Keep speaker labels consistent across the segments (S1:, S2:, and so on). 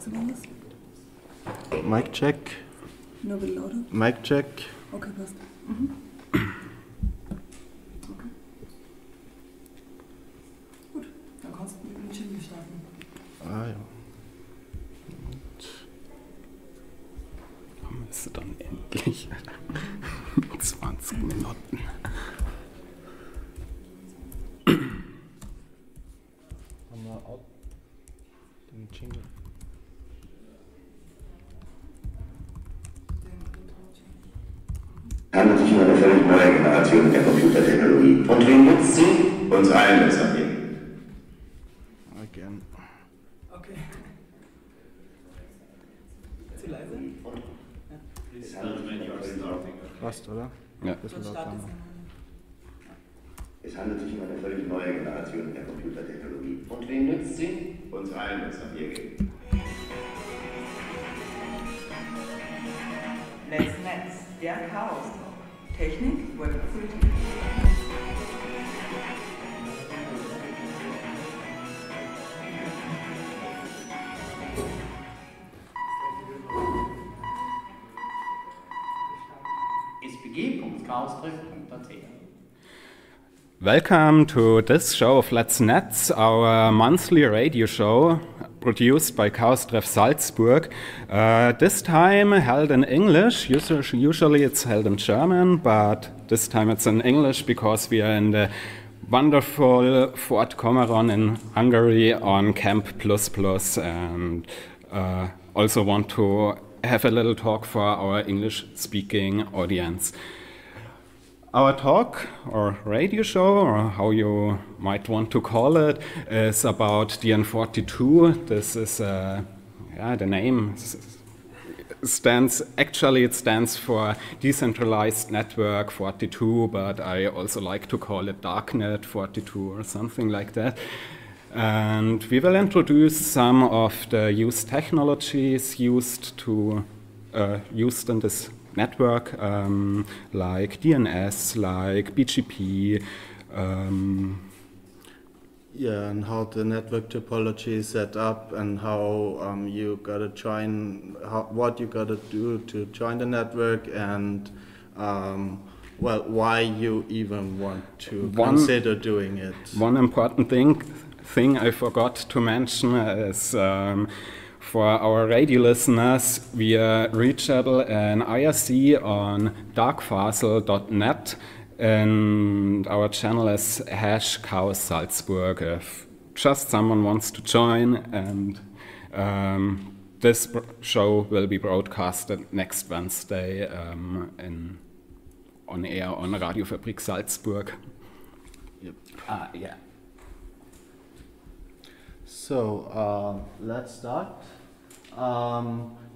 S1: Sagst du mal was?
S2: Mic check.
S1: Nur ein bisschen lauter?
S2: Mic check.
S1: Okay, passt. Mhm. Okay. Gut, dann kannst du mit dem Jingle starten.
S2: Ah ja. Und ist dann endlich 20 Minuten. Haben wir auch den Jingle?
S3: Es handelt sich um eine völlig neue Generation der Computertechnologie. Und wen nutzt sie? Uns allen ist am Leben.
S2: Again.
S1: Okay. Zu leise?
S2: Passt, oder?
S3: Ja.
S2: Bisschen lauter.
S3: Es handelt sich um eine völlig neue Generation der Computertechnologie. Und wen nützt sie? Uns allen ist am Leben.
S4: Let's Netz, der Chaos Talk. Technik, Web und Politik.
S5: spg.chaostreff.at.
S6: Welcome to this show of Let's Netz, our monthly radio show produced by Chaostreff Salzburg. This time held in English. Usually it's held in German, but this time it's in English because we are in the wonderful Fort Comeron in Hungary on Camp++, and also want to have a little talk for our English-speaking audience. Our talk, or radio show, or how you might want to call it, is about dn42. This is, the name stands for Decentralized Network 42, but I also like to call it Darknet 42 or something like that. And we will introduce some of the used technologies used in this network, like DNS, like BGP.
S2: Yeah, and how the network topology is set up, and how you gotta join, what you gotta do to join the network, and well, why you even want to consider doing it. One
S6: important thing I forgot to mention is for our radio listeners, we are reachable in IRC on darkfasel.net, and our channel is #chaos_salzburg if just someone wants to join, and this show will be broadcasted next Wednesday on air on Radio Fabrik Salzburg.
S2: Yep.
S6: Yeah.
S2: So let's start.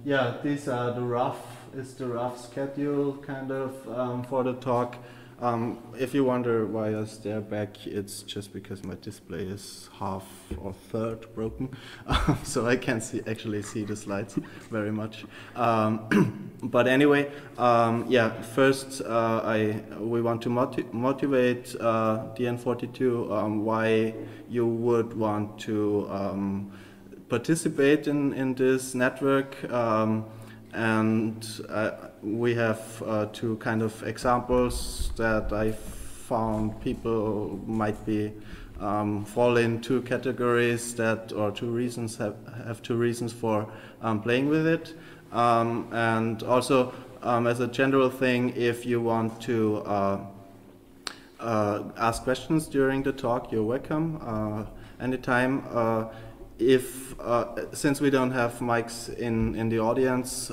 S2: Yeah, these are the rough schedule kind of for the talk. If you wonder why I stare back, it's just because my display is half or third broken, so I can't actually see the slides very much. But anyway, yeah. First, we want to motivate dn42 why you would want to participate in this network, and we have two kind of examples that I found people might be fall in two categories that, or two reasons, have two reasons for playing with it, and also as a general thing, if you want to ask questions during the talk, you're welcome anytime. Since we don't have mics in the audience,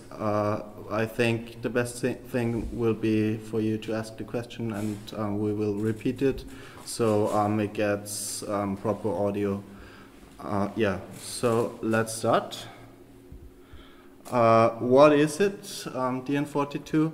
S2: I think the best thing will be for you to ask the question, and we will repeat it, so it gets proper audio. Yeah, so let's start. What is it, dn42?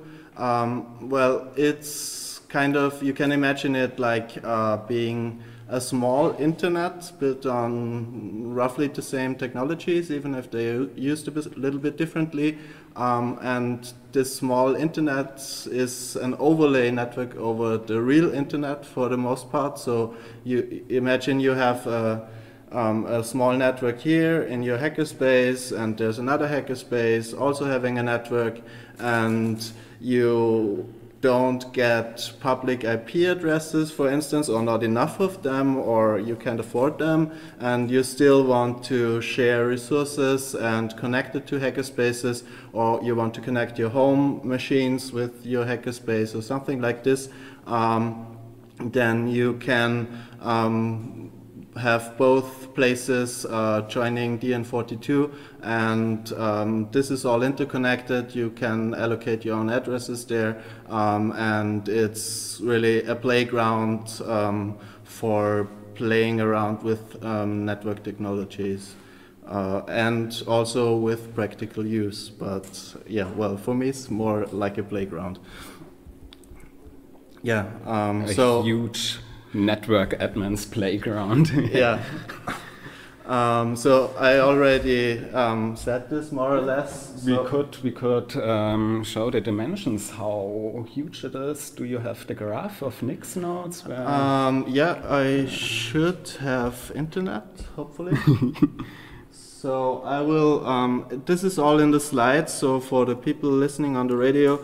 S2: Well, it's kind of, you can imagine it like being a small internet built on roughly the same technologies, even if they used a little bit differently. And this small internet is an overlay network over the real internet for the most part. So you imagine you have a small network here in your hackerspace, and there's another hackerspace also having a network, and you don't get public IP addresses, for instance, or not enough of them, or you can't afford them, and you still want to share resources and connect it to hackerspaces, or you want to connect your home machines with your hackerspace or something like this, then you can have both places joining dn42, and this is all interconnected. You can allocate your own addresses there, and it's really a playground for playing around with network technologies, and also with practical use. But yeah, well, for me it's more like a playground. Yeah,
S6: a huge network admin's playground.
S2: Yeah. So I already said this more or less. So
S6: We could show the dimensions, how huge it is. Do you have the graph of Nix nodes?
S2: yeah, I should have internet, hopefully. So I will, this is all in the slides, so for the people listening on the radio,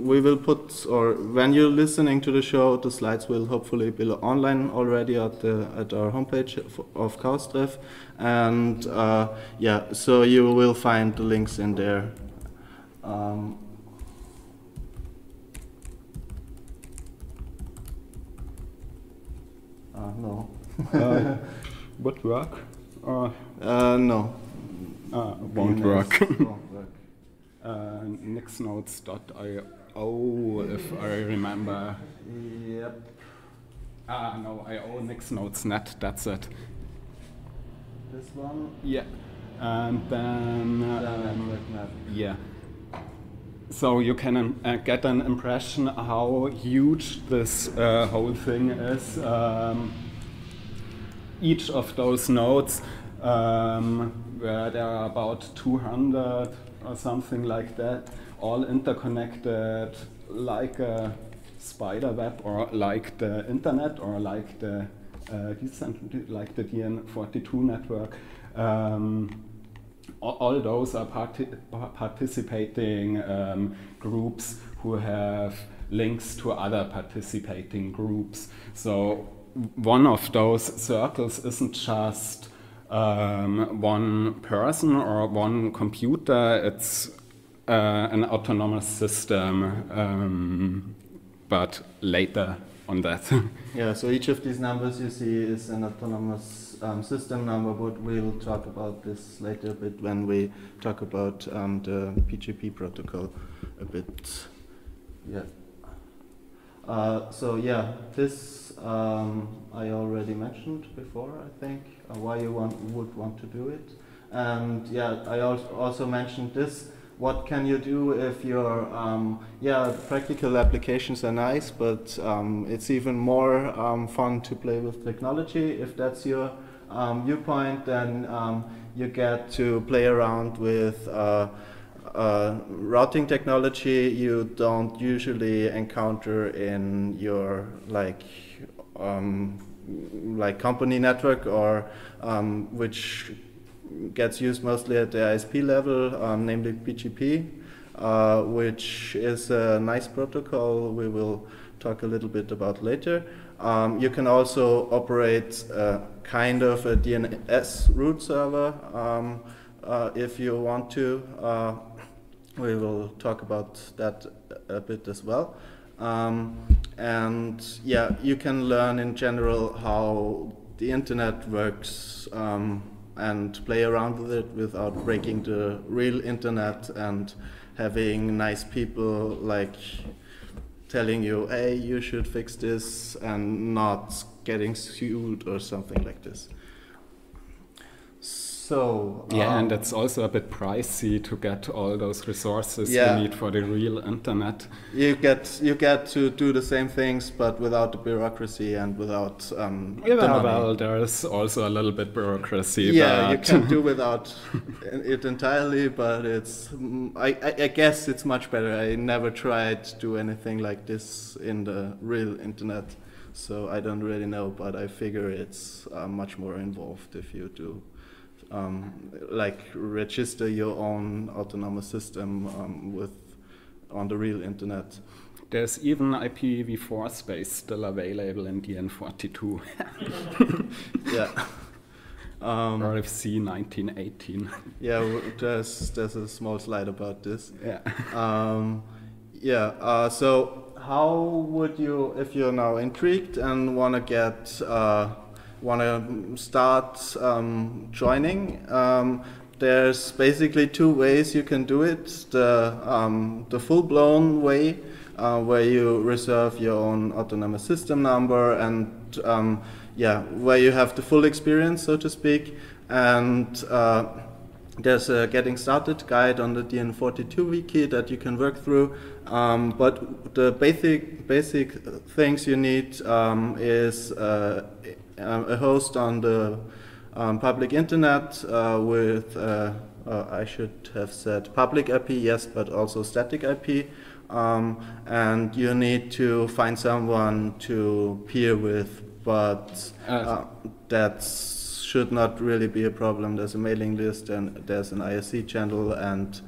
S2: we will put, or when you're listening to the show, the slides will hopefully be online already at our homepage of Chaos-Treff. And yeah, so you will find the links in there. No.
S6: Would work?
S2: No.
S6: Won't work.
S2: Won't work.
S6: Nixnodes.io, if I remember.
S2: Yep.
S6: No, IO Nixnodes.net, that's it.
S2: This one?
S6: Yeah. And then,
S2: Network.
S6: yeah. So you can get an impression how huge this whole thing is. Each of those nodes, where there are about 200 or something like that, all interconnected like a spider web, or like the internet, or like the dn42 network. All those are participating groups who have links to other participating groups. So one of those circles isn't just one person or one computer, it's an autonomous system, but later on that.
S2: Yeah, so each of these numbers you see is an autonomous system number, but we'll talk about this later a bit when we talk about the PGP protocol a bit. Yeah. So yeah, this I already mentioned before, I think, why you would want to do it. And yeah, I also mentioned this. What can you do if your practical applications are nice, but it's even more fun to play with technology. If that's your viewpoint, then you get to play around with routing technology you don't usually encounter in your like company network, or which gets used mostly at the ISP level, namely PGP, which is a nice protocol we will talk a little bit about later. You can also operate kind of a DNS root server if you want to. We will talk about that a bit as well. And yeah, you can learn in general how the internet works and play around with it without breaking the real internet and having nice people like telling you, hey, you should fix this, and not getting sued or something like this. So
S6: yeah, and it's also a bit pricey to get all those resources
S2: Yeah.
S6: you need for the real internet.
S2: you get to do the same things, but without the bureaucracy and without the money.
S6: Well, there's also a little bit bureaucracy.
S2: Yeah, you
S6: but
S2: can do without it entirely, but it's I guess it's much better. I never tried to do anything like this in the real internet, So I don't really know, but I figure it's much more involved if you do like register your own autonomous system on the real internet.
S6: There's even IPv4 space still available in dn42.
S2: Yeah.
S6: RFC 1918.
S2: Yeah, there's a small slide about this.
S6: Yeah.
S2: So how would you, if you're now intrigued and want to start joining? There's basically two ways you can do it. The full-blown way, where you reserve your own autonomous system number and where you have the full experience, so to speak. And there's a getting started guide on the dn42 wiki that you can work through. But the basic things you need is a host on the public internet with, I should have said public IP, yes, but also static IP. And you need to find someone to peer with, but that should not really be a problem. There's a mailing list and there's an IRC channel, and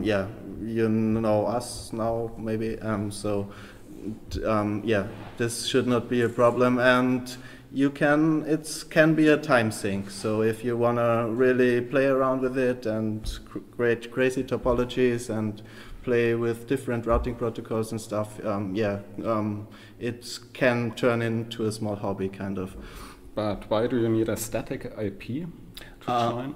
S2: you know us now maybe. This should not be a problem, and it can be a time sink. So if you want to really play around with it and create crazy topologies and play with different routing protocols and stuff, it can turn into a small hobby, kind of.
S6: But why do you need a static IP to join?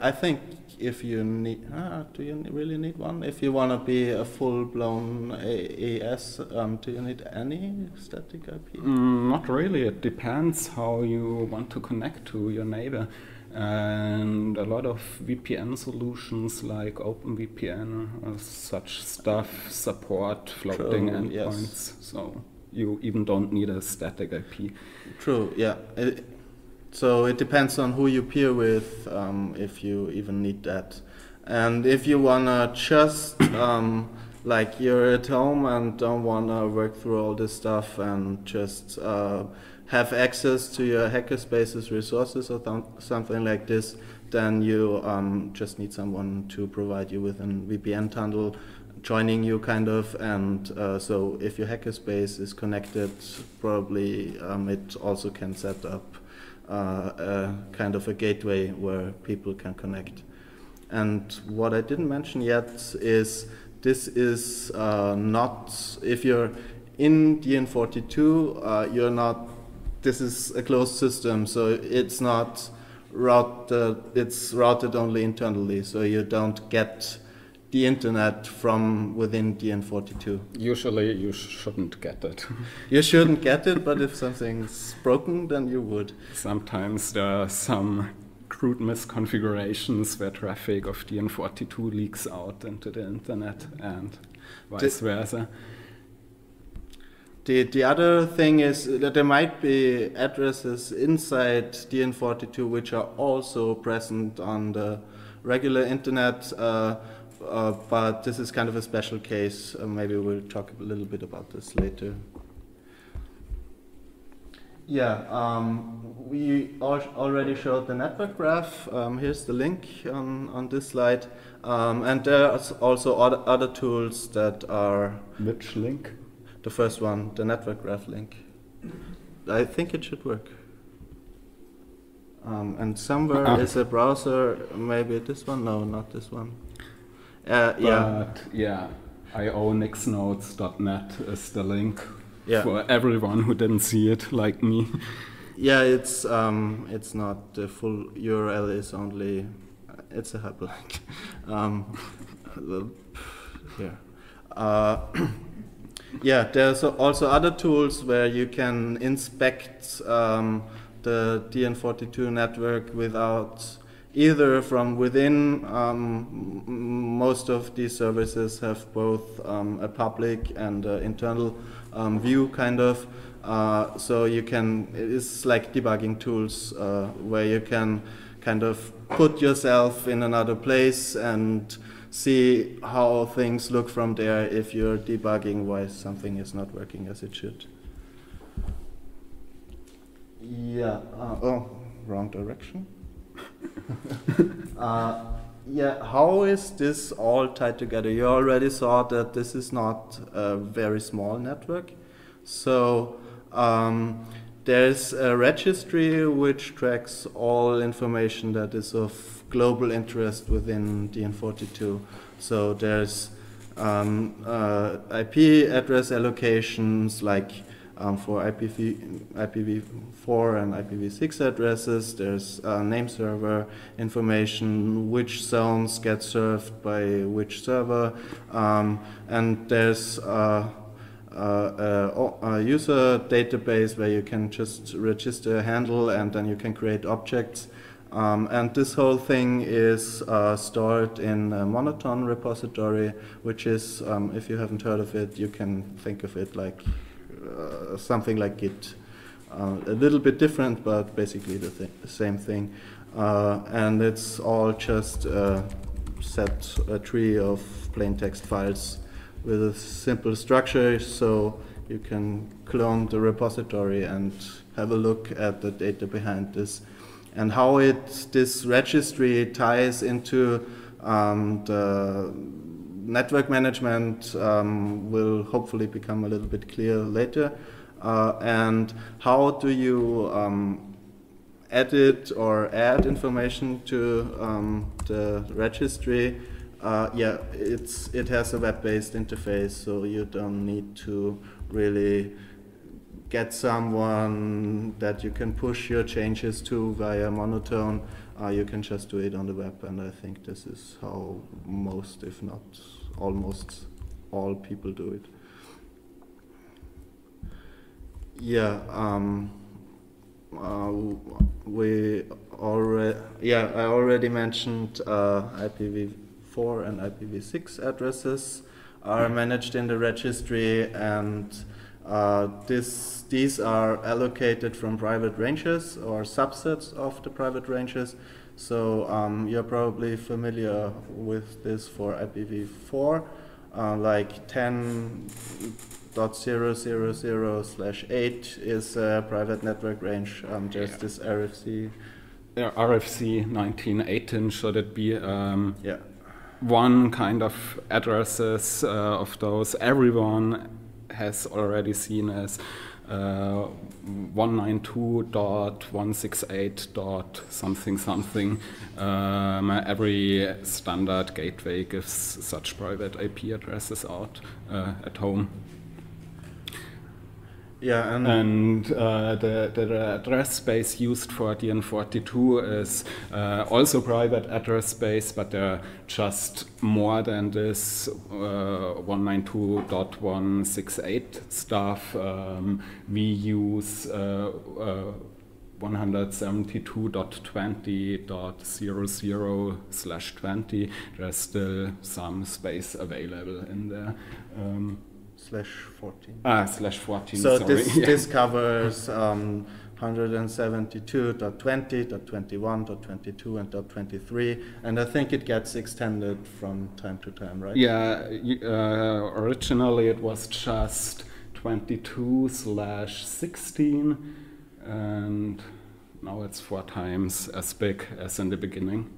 S2: I think if you need, do you really need one? If you want to be a full-blown AES, do you need any static IP?
S6: Not really. It depends how you want to connect to your neighbor. And a lot of VPN solutions like OpenVPN or such stuff support floating endpoints. Yes. So you even don't need a static IP. True,
S2: yeah. So it depends on who you peer with, if you even need that. And if you wanna just, like you're at home and don't wanna work through all this stuff and just have access to your hackerspace's resources or something like this, then you just need someone to provide you with a VPN tunnel joining you, kind of. And so if your hackerspace is connected, probably it also can set up kind of a gateway where people can connect. And what I didn't mention yet is this is not, if you're in dn42, you're not, this is a closed system, so it's not routed, it's routed only internally, so you don't get the internet from within dn42.
S6: Usually you shouldn't get it.
S2: You shouldn't get it, but if something's broken, then you would.
S6: Sometimes there are some crude misconfigurations where traffic of dn42 leaks out into the internet and vice versa.
S2: The other thing is that there might be addresses inside dn42 which are also present on the regular internet, but this is kind of a special case. Maybe we'll talk a little bit about this later. Yeah, we already showed the network graph. Here's the link on this slide. And there's also other tools that are...
S6: Which link?
S2: The first one, the network graph link. I think it should work. And somewhere is a browser, maybe this one? No, not this one.
S6: Yeah, ionixnodes.net is the link for everyone who didn't see it, like me.
S2: Yeah, it's not the full URL, is only, it's a hyperlink. Here. Yeah, there's also other tools where you can inspect the dn42 network without either from within. Most of these services have both a public and internal view, kind of. So you can, it's like debugging tools where you can kind of put yourself in another place and see how things look from there if you're debugging why something is not working as it should. Yeah, oh, wrong direction. Yeah, how is this all tied together? You already saw that this is not a very small network. So there's a registry which tracks all information that is of global interest within dn42. So there's IP address allocations like for IPv4 and IPv6 addresses. There's name server information, which zones get served by which server, and there's a user database where you can just register a handle and then you can create objects. And this whole thing is stored in a monotone repository, which is, if you haven't heard of it, you can think of it like something like Git. A little bit different, but basically the same thing. And it's all just a tree of plain text files with a simple structure, so you can clone the repository and have a look at the data behind this. And how this registry ties into the network management will hopefully become a little bit clear later. And how do you edit or add information to the registry? Yeah, it has a web-based interface, so you don't need to really get someone that you can push your changes to via monotone. You can just do it on the web, and I think this is how most, if not almost all people do it. Yeah, I already mentioned IPv4 and IPv6 addresses are managed in the registry, and these are allocated from private ranges or subsets of the private ranges. So you're probably familiar with this for IPv4, like 10.0.0.0/8 is a private network range. There's this RFC.
S6: Yeah, RFC 1918, should it be?
S2: Yeah.
S6: One kind of addresses of those everyone has already seen as 192.168.something. Every standard gateway gives such private IP addresses out at home.
S2: Yeah,
S6: and the address space used for dn42 is also private address space, but there are just more than this 192.168 stuff. We use 172.20.00/20. There's still some space available in there.
S2: /14.
S6: /14.
S2: So
S6: sorry.
S2: this covers 172.20.21.22 and .23, and I think it gets extended from time to time, right?
S6: Yeah, originally it was just 22/16, and now it's 4 times as big as in the beginning.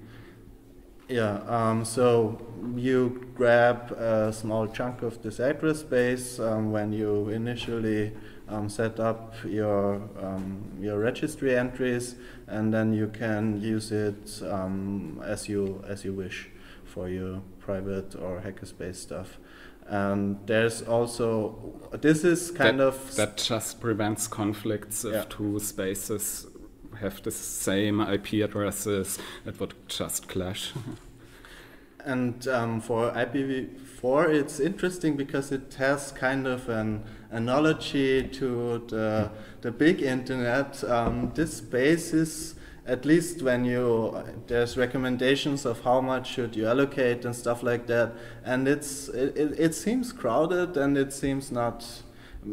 S2: Yeah, so you grab a small chunk of this address space when you initially set up your registry entries, and then you can use it as you wish for your private or hackerspace stuff. And there's also, this is kind of...
S6: That just prevents conflicts if two spaces have the same IP addresses, it would just clash.
S2: And for IPv4, it's interesting because it has kind of an analogy to the big internet. This space is, at least when there's recommendations of how much should you allocate and stuff like that, and it seems crowded, and it seems not.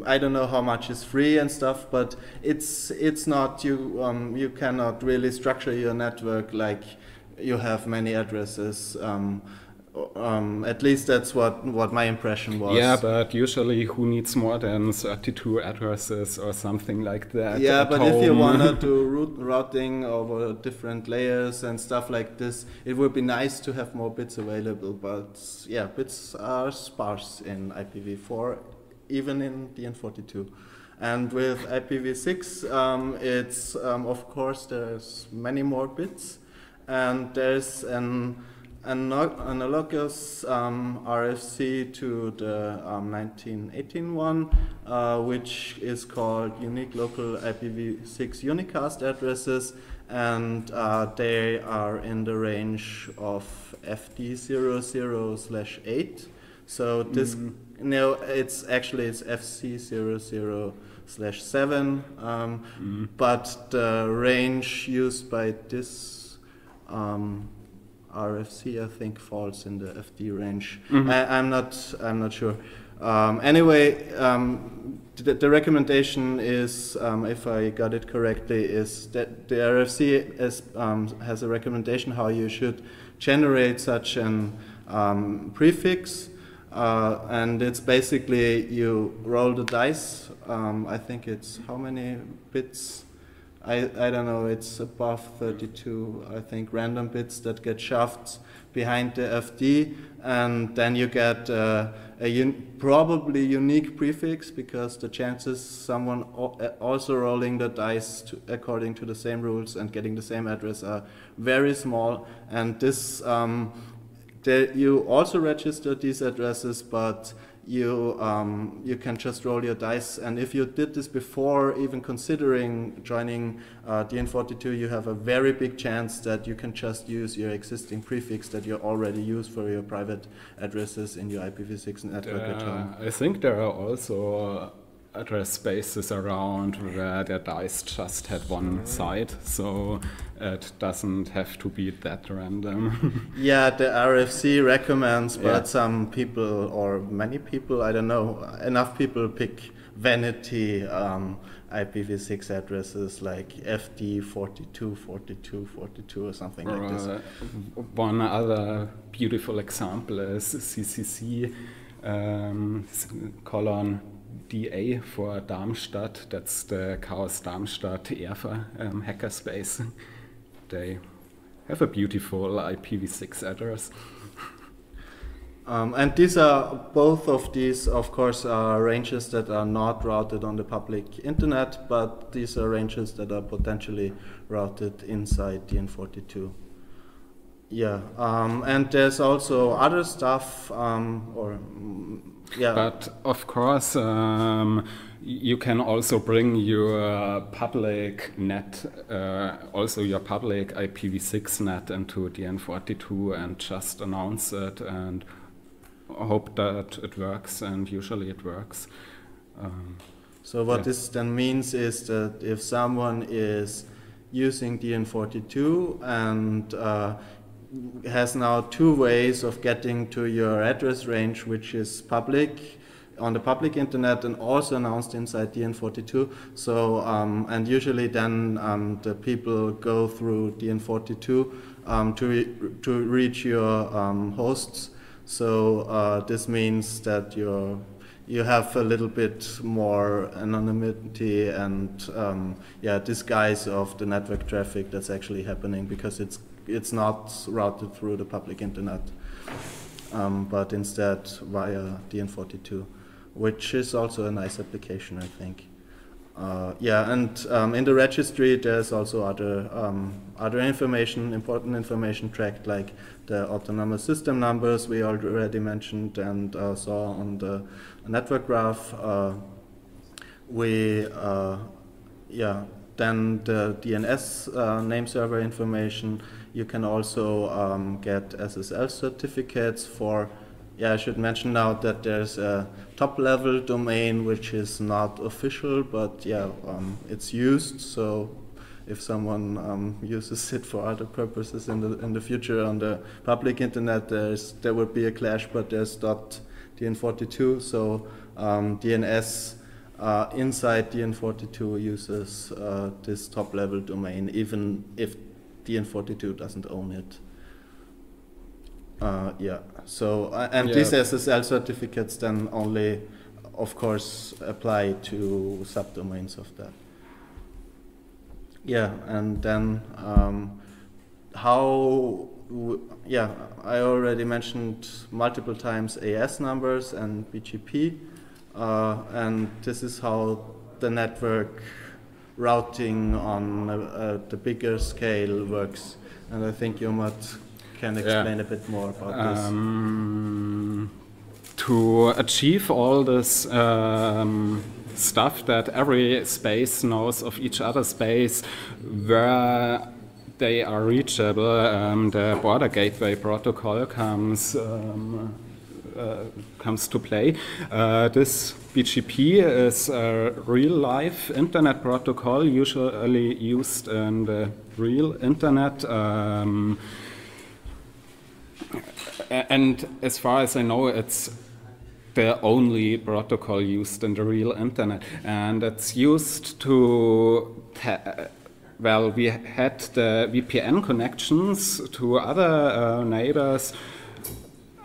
S2: I don't know how much is free and stuff, but it's not, you cannot really structure your network like you have many addresses At least that's what my impression was.
S6: Yeah, but usually who needs more than 32 addresses or something like that?
S2: Yeah,
S6: at
S2: but if you
S6: home?
S2: want to do routing over different layers and stuff like this, it would be nice to have more bits available. But yeah, bits are sparse in IPv4, even in dn42. And with IPv6, it's of course there's many more bits, and there's an analogous RFC to the 1918 one, which is called Unique Local IPv6 Unicast Addresses, and they are in the range of FD00/8. So this, no, it's FC00/7, but the range used by this RFC, I think, falls in the FD range. I'm not sure. Anyway, the recommendation is, if I got it correctly, is that the RFC has a recommendation how you should generate such an prefix, and it's basically you roll the dice. I think it's how many bits? I don't know, it's above 32, I think, random bits that get shoved behind the FD, and then you get a probably unique prefix, because the chances someone also rolling the dice according to the same rules and getting the same address are very small. And this, you also register these addresses, but you can just roll your dice, and if you did this before even considering joining dn42, you have a very big chance that you can just use your existing prefix that you already use for your private addresses in your IPv6 network at home.
S6: I think there are also address spaces around where the dice just had one side, so it doesn't have to be that random.
S2: Yeah, the RFC recommends, but some people, or many people, I don't know, enough people pick vanity IPv6 addresses like FD42, 42, 42 or something like this.
S6: One other beautiful example is CCC colon DA for Darmstadt. That's the Chaos Darmstadt ERFA hackerspace. They have a beautiful IPv6 address.
S2: And these are, both of these, of course, are ranges that are not routed on the public internet, but these are ranges that are potentially routed inside dn42. Yeah, and there's also other stuff,
S6: But of course, you can also bring your public net, also your public IPv6 net into dn42 and just announce it and hope that it works, and usually it works.
S2: So what this then means is that if someone is using dn42 and has now two ways of getting to your address range, which is public on the public internet and also announced inside dn42. So and usually then the people go through dn42 to reach your hosts. So this means that you have a little bit more anonymity and disguise of the network traffic that's actually happening, because it's not routed through the public internet, but instead via dn42, which is also a nice application, I think. And in the registry there's also other information, important information tracked, like the autonomous system numbers we already mentioned and saw on the network graph. Then the DNS name server information. You can also get SSL certificates for, I should mention now that there's a top-level domain which is not official, but it's used. So if someone uses it for other purposes in the future on the public internet, there would be a clash, but there's .dn42, so DNS inside dn42 uses this top-level domain, even if dn42 doesn't own it. Yeah. So and
S6: Yeah.
S2: these SSL certificates then only, of course, apply to subdomains of that. Yeah, and then yeah, I already mentioned multiple times AS numbers and BGP, and this is how the network routing on the bigger scale works. And I think Jomat can explain a bit more about this.
S6: To achieve all this stuff that every space knows of each other space, where they are reachable, the border gateway protocol comes to play. This BGP is a real-life internet protocol, usually used in the real internet. And as far as I know, it's the only protocol used in the real internet. And it's used to well, we had the VPN connections to other neighbors,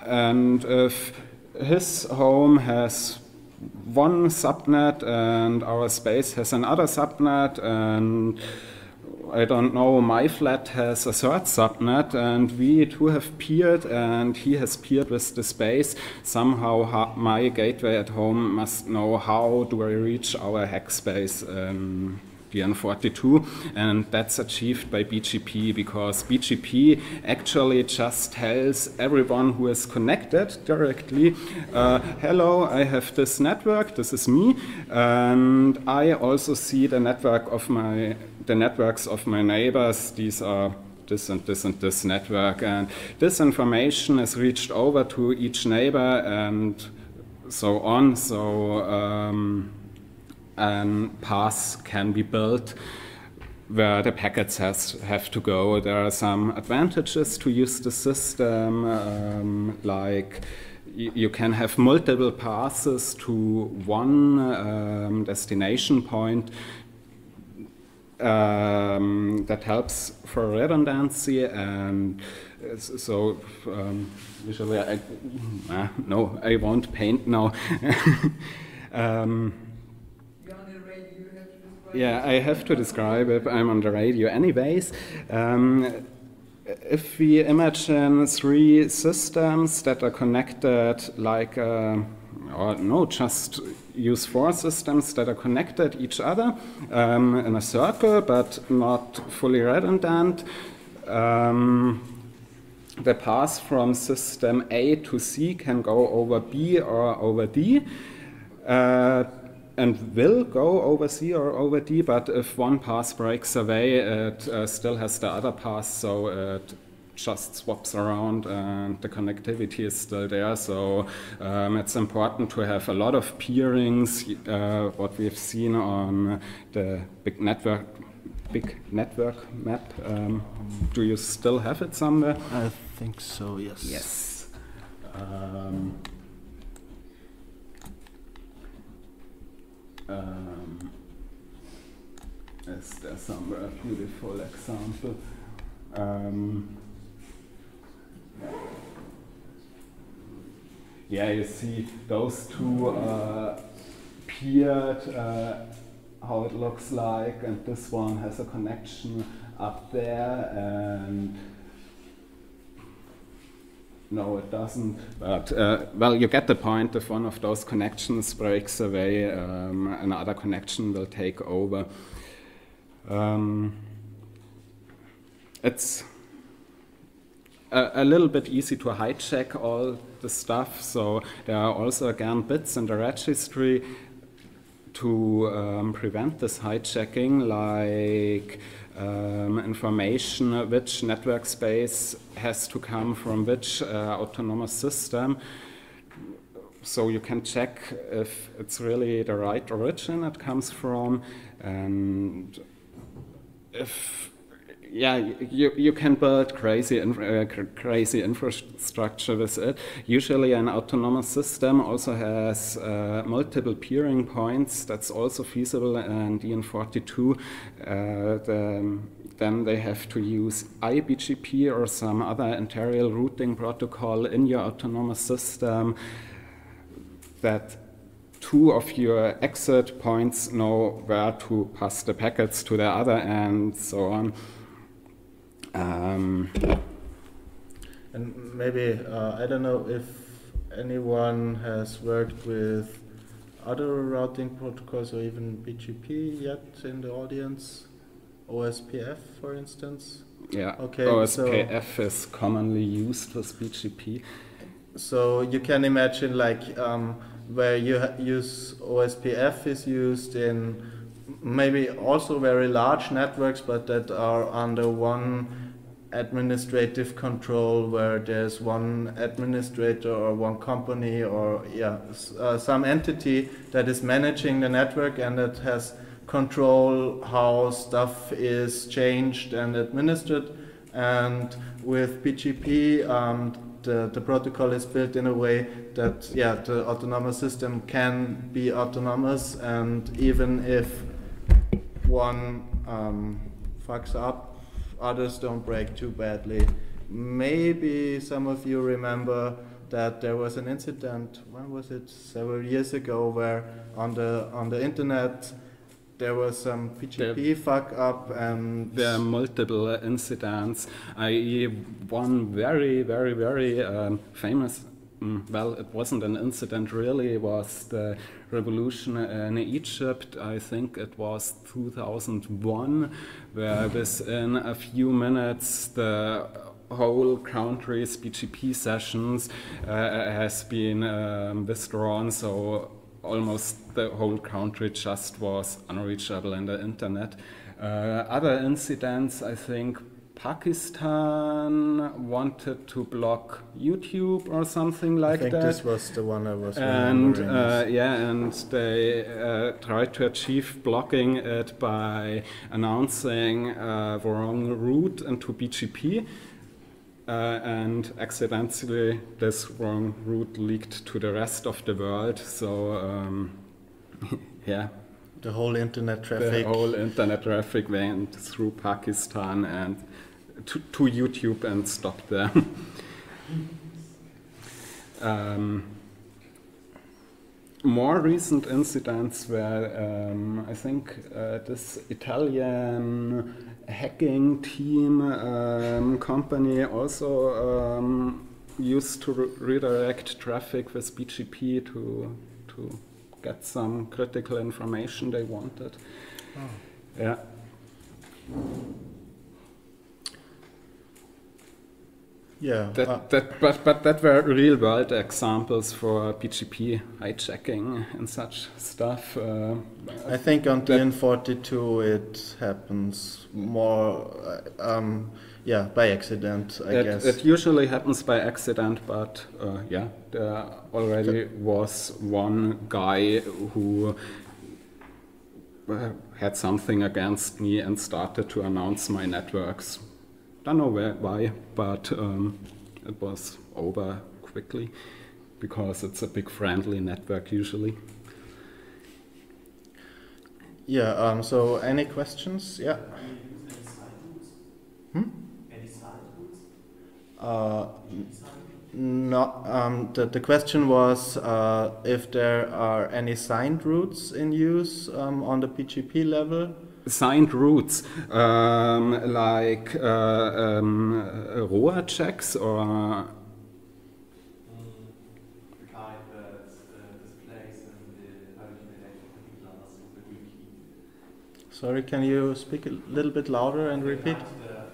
S6: and if his home has one subnet and our space has another subnet, and I don't know, my flat has a third subnet, and we two have peered, and he has peered with the space. Somehow my gateway at home must know how do I reach our hack space dn42, and that's achieved by BGP, because BGP actually just tells everyone who is connected directly, hello, I have this network, this is me, and I also see the networks of my neighbors. These are this and this and this network, and this information is reached over to each neighbor and so on. So and paths can be built where the packets have to go. There are some advantages to use the system, like you can have multiple passes to one destination point. That helps for redundancy, and so usually no, I won't paint now. Yeah, I have to describe it. I'm on the radio anyways. If we imagine three systems that are connected, like, or no, just use four systems that are connected each other in a circle, but not fully redundant. The path from system A to C can go over B or over D. And will go over C or over D, but if one path breaks away, it still has the other path, so it just swaps around and the connectivity is still there. So it's important to have a lot of peerings, what we've seen on the big network map. Do you still have it somewhere?
S2: I think so, yes.
S6: Yes. Is there somewhere a beautiful example? Yeah, you see those two peered, how it looks like, and this one has a connection up there, and no, it doesn't, but well, you get the point. If one of those connections breaks away, another connection will take over. It's a little bit easy to hijack all the stuff, so there are also again bits in the registry to prevent this hijacking, like information which network space has to come from which autonomous system. So you can check if it's really the right origin it comes from, and if you can build crazy infrastructure with it. Usually an autonomous system also has multiple peering points. That's also feasible in dn42. then they have to use iBGP or some other interior routing protocol in your autonomous system that two of your exit points know where to pass the packets to the other and so on.
S2: And maybe, I don't know if anyone has worked with other routing protocols or even BGP yet in the audience. OSPF, for instance?
S6: Yeah,
S2: okay,
S6: OSPF is commonly used with BGP.
S2: So you can imagine like where you use OSPF is used in maybe also very large networks, but that are under one administrative control, where there's one administrator or one company or some entity that is managing the network and that has control how stuff is changed and administered. And with BGP, the protocol is built in a way that the autonomous system can be autonomous, and even if one fucks up, others don't break too badly. Maybe some of you remember that there was an incident, when was it, several years ago, where on the internet there was some PGP fuck up, and
S6: there are multiple incidents. I.e., one very famous, well, it wasn't an incident really, it was the revolution in Egypt. I think it was 2001, where within a few minutes the whole country's BGP sessions has been withdrawn, so almost the whole country just was unreachable in the internet. Other incidents, I think Pakistan wanted to block YouTube or something like that.
S2: I think this was the one I was
S6: and
S2: remembering.
S6: and they tried to achieve blocking it by announcing the wrong route into BGP. And accidentally this wrong route leaked to the rest of the world, so yeah.
S2: The whole internet traffic.
S6: The whole internet traffic went through Pakistan and to YouTube and stopped there. More recent incidents were, I think, this Italian hacking team company also used to redirect traffic with BGP to get some critical information they wanted. Oh. Yeah.
S2: Yeah.
S6: But that were real world examples for BGP hijacking and such stuff.
S2: I think on dn42 it happens more, by accident, I guess.
S6: It usually happens by accident, but yeah, there already was one guy who had something against me and started to announce my networks. Don't know why, but it was over quickly because it's a big friendly network usually.
S2: Yeah, so any questions? Yeah.
S5: Any side routes?
S2: No, the question was if there are any signed routes in use on the BGP level.
S6: Signed routes, like ROA checks or
S5: the kind that displays in the hurricane electric glass with the green key.
S2: Sorry, can you speak a little bit louder and repeat?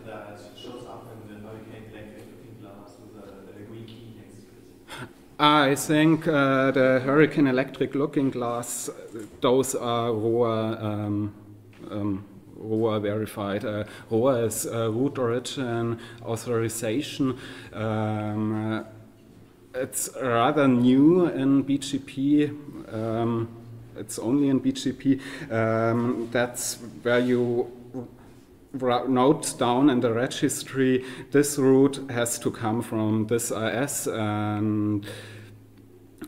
S5: That shows up in the hurricane electric glass with a green key next to it.
S6: I think the hurricane electric looking glass, those are ROA verified. ROA is root origin authorization. It's rather new in BGP. It's only in BGP. That's where you note down in the registry this route has to come from this IS, and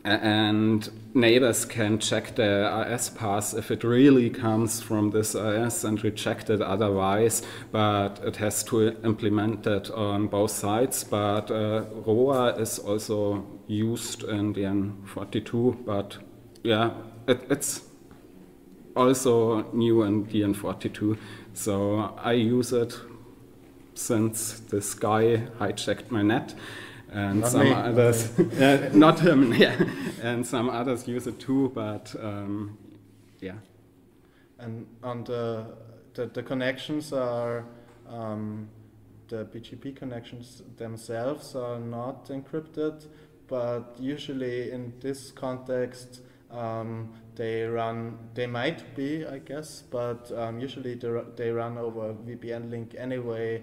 S6: and neighbors can check the IS path if it really comes from this IS and reject it otherwise, but it has to implement it on both sides. But ROA is also used in dn42, but yeah, it's also new in dn42, so I use it since this guy hijacked my net. And
S2: Not
S6: some
S2: me,
S6: others, not him, yeah, and some others use it too, but yeah.
S2: And on the connections are, the BGP connections themselves are not encrypted, but usually in this context they might be, I guess, but usually they run over a VPN link anyway.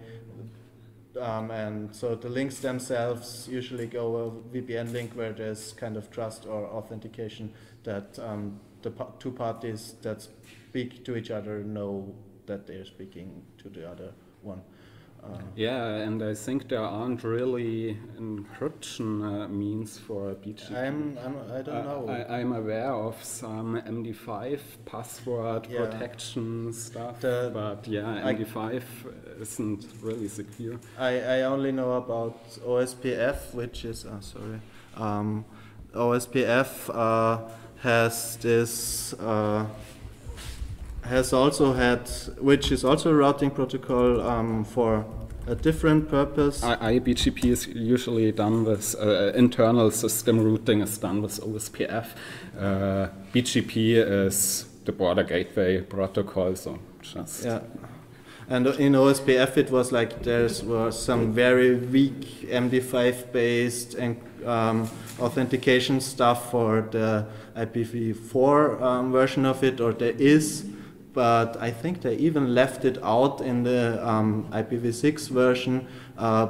S2: And so the links themselves usually go a VPN link where there's kind of trust or authentication that the two parties that speak to each other know that they're speaking to the other one.
S6: Yeah, and I think there aren't really encryption means for BGP.
S2: I don't know.
S6: I'm aware of some MD5 password protection stuff, but yeah, MD5 isn't really secure.
S2: I only know about OSPF, which is OSPF has this has also had, which is also a routing protocol for a different purpose.
S6: IBGP is usually done with internal system routing is done with OSPF. BGP is the border gateway protocol, so just
S2: And in OSPF it was like there was some very weak MD5 based and authentication stuff for the IPv4 version of it, or there is. But I think they even left it out in the IPv6 version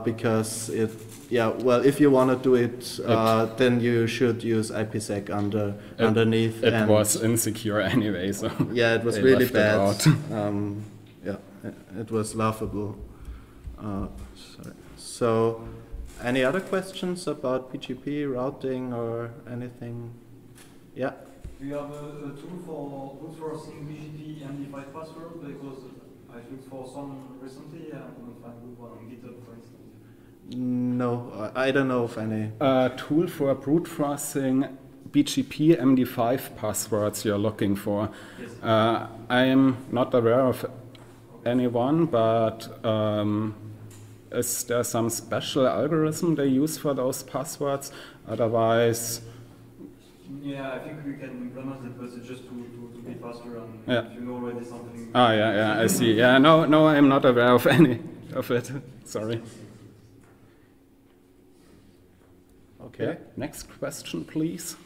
S2: because if you want to do it, then you should use IPsec underneath.
S6: It was insecure anyway, so
S2: yeah, it was really bad. It was laughable. Sorry. So, any other questions about BGP routing or anything? Yeah.
S5: Do you have a tool for brute forcing BGP MD5 password? Because I've looked for some recently and I couldn't find a good one on GitHub, for instance.
S2: No, I don't know of any.
S6: Tool for brute forcing BGP MD5 passwords you're looking for.
S5: Yes.
S6: I am not aware of anyone, but is there some special algorithm they use for those passwords? Otherwise,
S5: yeah, I think we can implement it, but it's just to be faster and if you know already something.
S6: I see. Yeah, no, I'm not aware of any of it. Sorry. Okay. Yeah. Next question, please.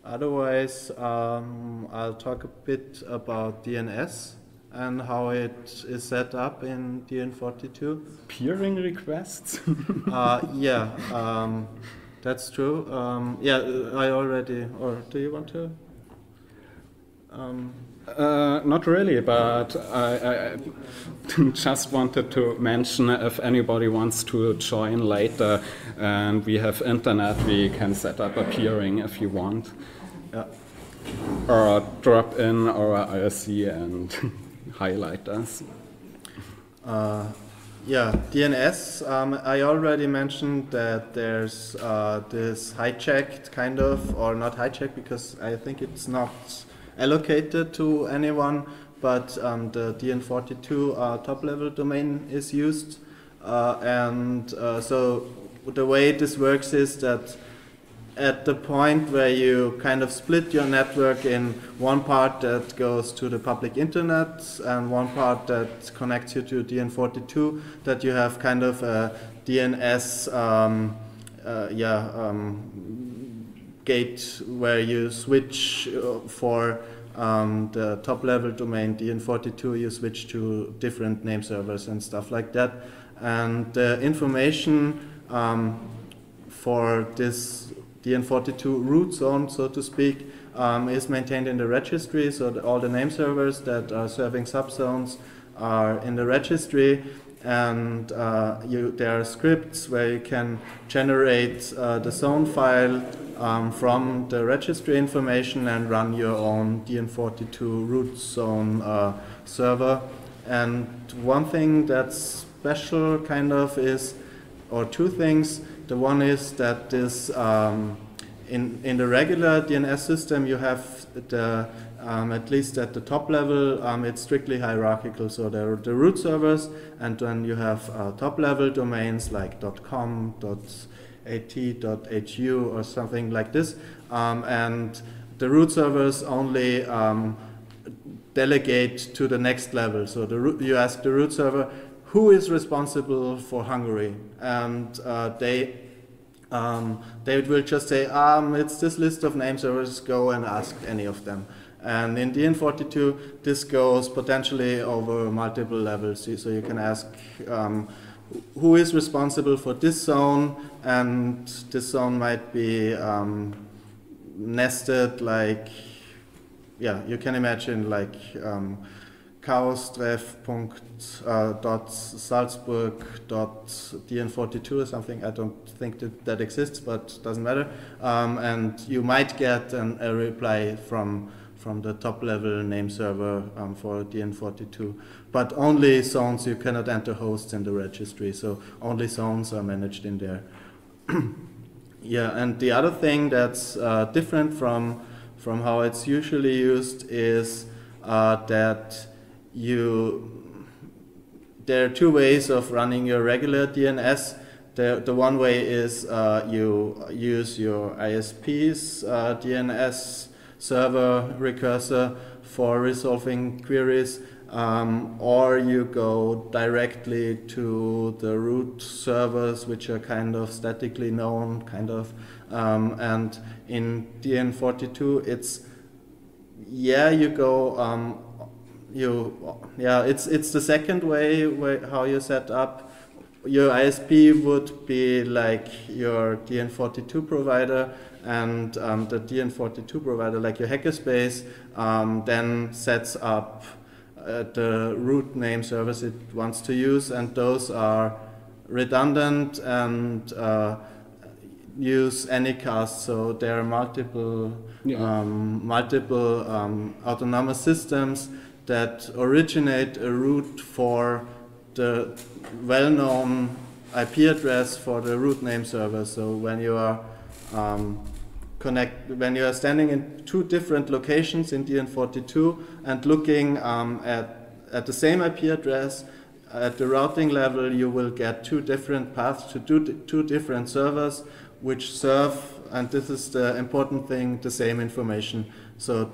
S2: Otherwise, I'll talk a bit about DNS and how it is set up in dn42.
S6: Peering requests?
S2: That's true. I already, or do you want to?
S6: Not really, but I just wanted to mention if anybody wants to join later and we have internet, we can set up a peering if you want.
S2: Yeah.
S6: Or drop in our IRC and highlight us.
S2: DNS, I already mentioned that there's this hijacked kind of, or not hijacked because I think it's not allocated to anyone, but the dn42 top-level domain is used. So the way this works is that at the point where you kind of split your network in one part that goes to the public internet and one part that connects you to dn42, that you have kind of a DNS gate where you switch for the top level domain dn42, you switch to different name servers and stuff like that. And the information for this dn42 root zone, so to speak, is maintained in the registry, so all the name servers that are serving subzones are in the registry, and there are scripts where you can generate the zone file from the registry information and run your own dn42 root zone server. And one thing that's special kind of is, or two things. The one is that this in the regular DNS system you have the at least at the top level, it's strictly hierarchical. So there are the root servers, and then you have top level domains like .com, .at, .hu or something like this. And the root servers only delegate to the next level. So you ask the root server, who is responsible for Hungary? And they will just say, it's this list of name servers, go and ask any of them. And in dn42, this goes potentially over multiple levels. So you can ask who is responsible for this zone, and this zone might be nested like, yeah, you can imagine like chaos.salzburg.dn42 or something. I don't think that exists, but doesn't matter. And you might get a reply from the top level name server for dn42, but only zones. You cannot enter hosts in the registry, so only zones are managed in there. Yeah, and the other thing that's different from how it's usually used is that there are two ways of running your regular DNS. The one way is you use your ISP's DNS server recursor for resolving queries, or you go directly to the root servers, which are kind of statically known, and in dn42 it's, yeah, you go, it's the second way how you set up. Your ISP would be like your dn42 provider, and the dn42 provider, like your hackerspace, then sets up the root name servers it wants to use, and those are redundant and use anycast. So there are multiple autonomous systems that originate a route for the well-known IP address for the root name server. So when you are when you are standing in two different locations in dn42 and looking at the same IP address, at the routing level you will get two different paths to two different servers which serve, and this is the important thing, the same information. So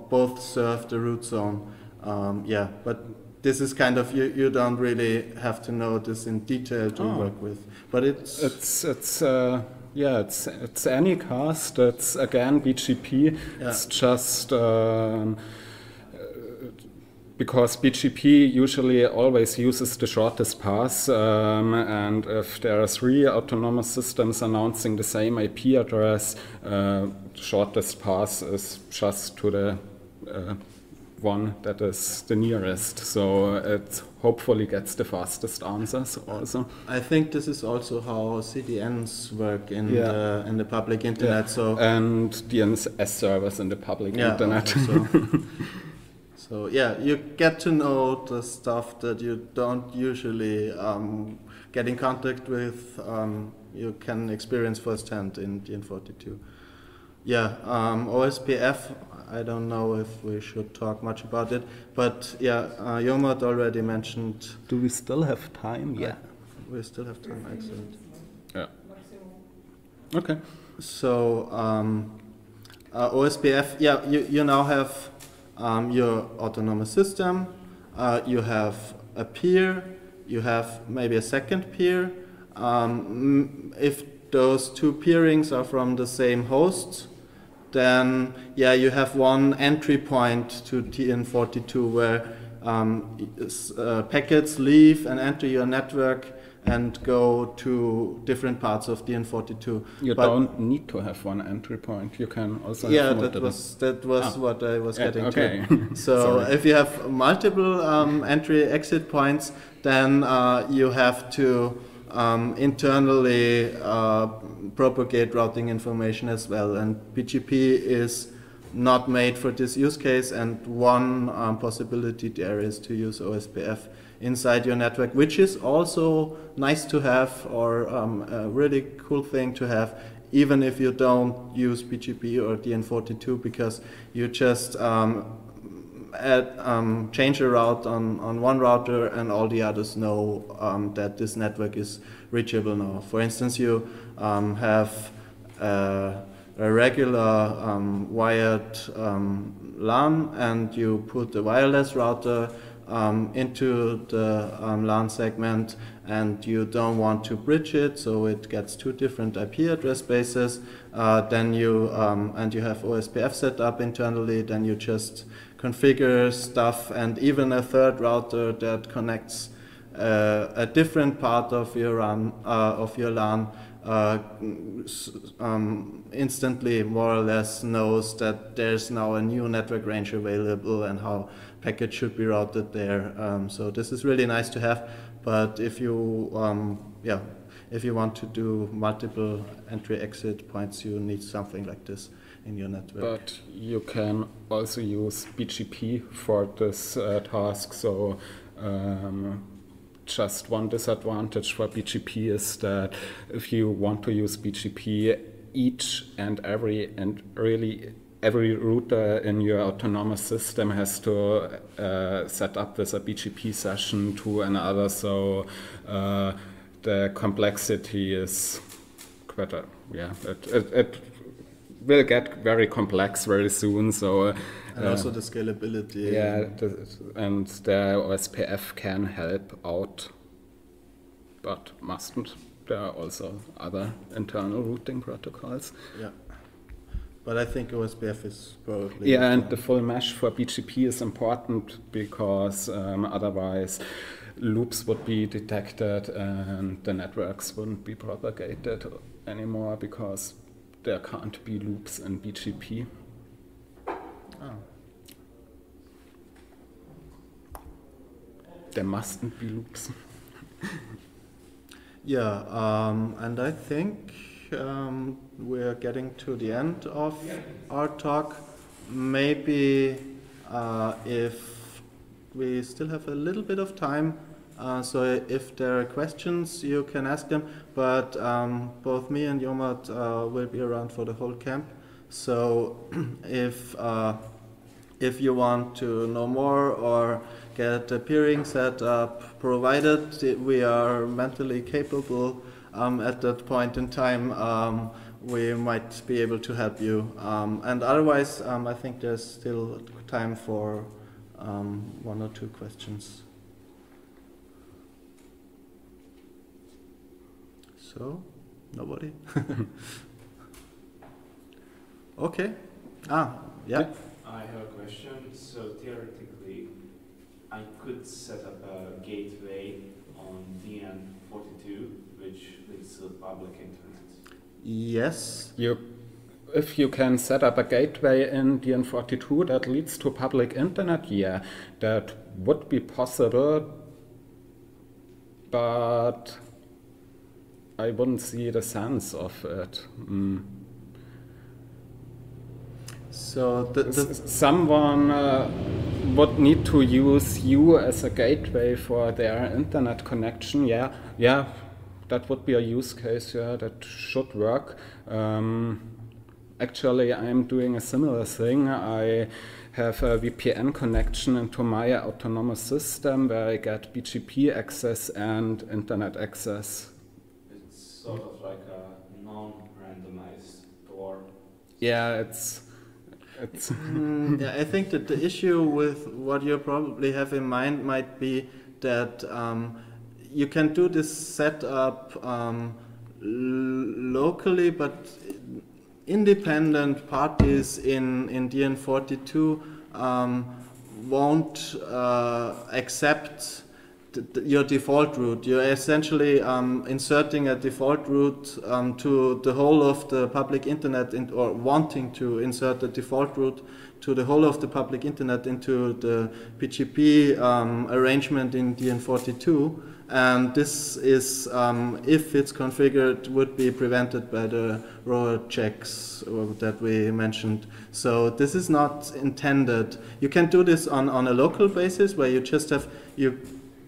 S2: both serve the root zone. Yeah, but this is kind of, you don't really have to know this in detail to work with. But it's anycast. It's again BGP. Yeah. It's just because BGP usually always uses the shortest path, and if there are three autonomous systems announcing the same IP address, shortest path is just to the one that is the nearest, so it hopefully gets the fastest answers also. I think this is also how CDNs work in the public internet. So and DNS servers in the public internet. So yeah, you get to know the stuff that you don't usually get in contact with. You can experience firsthand in dn42. Yeah, OSPF, I don't know if we should talk much about it, but yeah, Jomat already mentioned.
S6: Do we still have time? Yeah.
S2: We still have time, excellent.
S6: Yeah. Okay.
S2: So OSPF, yeah, you now have your autonomous system, you have a peer, you have maybe a second peer. If those two peerings are from the same host, then yeah, you have one entry point to dn42 where packets leave and enter your network, and go to different parts of dn42.
S6: You
S2: But
S6: don't need to have one entry point. You can also
S2: yeah,
S6: have
S2: that
S6: multiple.
S2: was what I was getting
S6: okay.
S2: to. So
S6: Sorry.
S2: if you have multiple entry-exit points, then you have to internally propagate routing information as well. And BGP is not made for this use case, and one possibility there is to use OSPF inside your network, which is also nice to have, or a really cool thing to have, even if you don't use BGP or dn42, because you just change a route on one router and all the others know that this network is reachable now. For instance, you have a regular wired LAN, and you put a wireless router into the LAN segment, and you don't want to bridge it, so it gets two different IP address spaces. Then you and you have OSPF set up internally. Then you just configure stuff, and even a third router that connects a different part of your LAN instantly more or less knows that there's now a new network range available and how packets should be routed there. So this is really nice to have. But if you if you want to do multiple entry-exit points, you need something like this in your network.
S6: But you can also use BGP for this task. So just one disadvantage for BGP is that if you want to use BGP, each and every router in your autonomous system has to set up with a BGP session to another. So the complexity is quite it will get very complex very soon. So
S2: and also the scalability.
S6: Yeah, and the OSPF can help out, but mustn't. There are also other internal routing protocols.
S2: Yeah, but I think OSPF is probably...
S6: Yeah, and the full mesh for BGP is important because otherwise loops would be detected and the networks wouldn't be propagated anymore because there can't be loops in BGP.
S2: Oh.
S6: There mustn't be loops.
S2: Yeah, and I think we're getting to the end of our talk. Maybe if we still have a little bit of time, so if there are questions, you can ask them. But both me and Jomat will be around for the whole camp. So if you want to know more or get a peering set up, provided we are mentally capable at that point in time, we might be able to help you. And otherwise, I think there's still time for one or two questions. So, nobody? Okay. Yeah.
S7: I have a question. So theoretically, I could set up a gateway on dn42 which leads to the public internet.
S2: Yes.
S6: If you can set up a gateway in dn42 that leads to public internet, yeah, that would be possible, but I wouldn't see the sense of it.
S2: So
S6: someone would need to use you as a gateway for their internet connection. Yeah, that would be a use case. Yeah, that should work. Actually, I'm doing a similar thing. I have a VPN connection into my autonomous system where I get BGP access and internet access.
S7: It's sort of like a non-randomized door.
S6: Yeah, it's
S2: yeah, I think that the issue with what you probably have in mind might be that you can do this setup locally, but independent parties in dn42 won't accept your default route. You're essentially inserting a default route to the whole of the public internet, or wanting to insert the default route to the whole of the public internet into the PGP arrangement in dn42. And this is, if it's configured, would be prevented by the ROA checks that we mentioned. So this is not intended. You can do this on a local basis, where you just have, you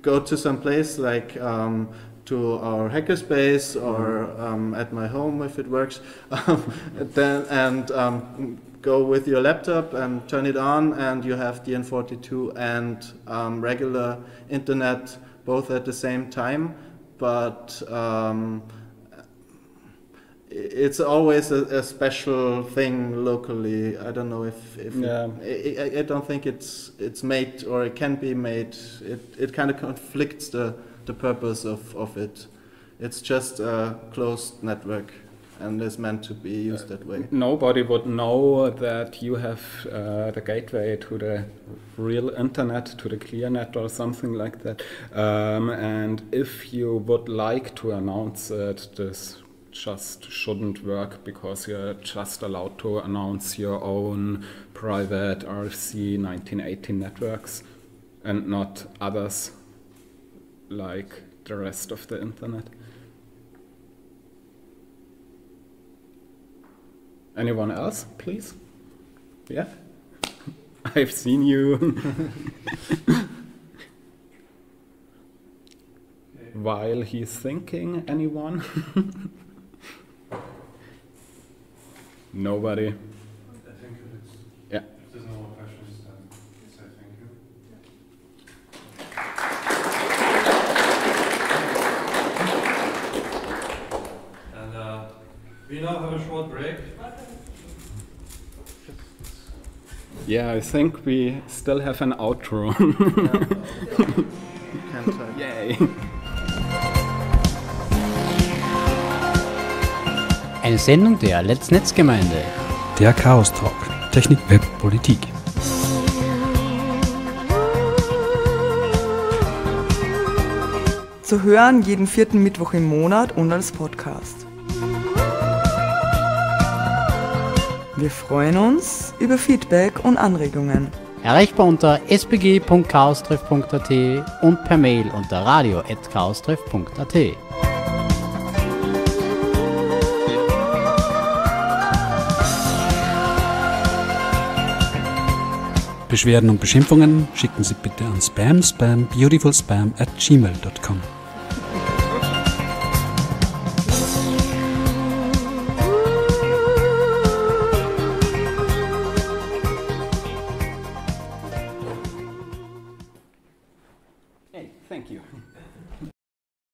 S2: go to some place like to our hackerspace, or at my home if it works, go with your laptop and turn it on, and you have dn42 and regular internet both at the same time. But it's always a special thing locally. I don't know if
S6: Yeah.
S2: I don't think it's made, or it can be made. It kind of conflicts the purpose of it. It's just a closed network, and is meant to be used that way.
S6: Nobody would know that you have the gateway to the real internet, to the ClearNet or something like that. And if you would like to announce it, this just shouldn't work, because you're just allowed to announce your own private RFC 1918 networks and not others like the rest of the internet. Anyone else, please? Yeah? I've seen you. While he's thinking, anyone? Nobody.
S8: I think it's,
S6: Yeah.
S8: if there's no more questions, then say thank you. And we now have a short break.
S6: Yeah, I think we still have an outro. Yay!
S9: Eine Sendung der Let's-Netz-Gemeinde.
S10: Der Chaos Talk. Technik, Web, Politik.
S4: Zu hören jeden 4. Mittwoch im Monat und als Podcast. Wir freuen uns über Feedback und Anregungen.
S9: Erreichbar unter spg.chaostreff.at und per Mail unter radio@chaostreff.at.
S10: Beschwerden und Beschimpfungen schicken Sie bitte an beautifulspam@gmail.com.
S6: Hey, thank you.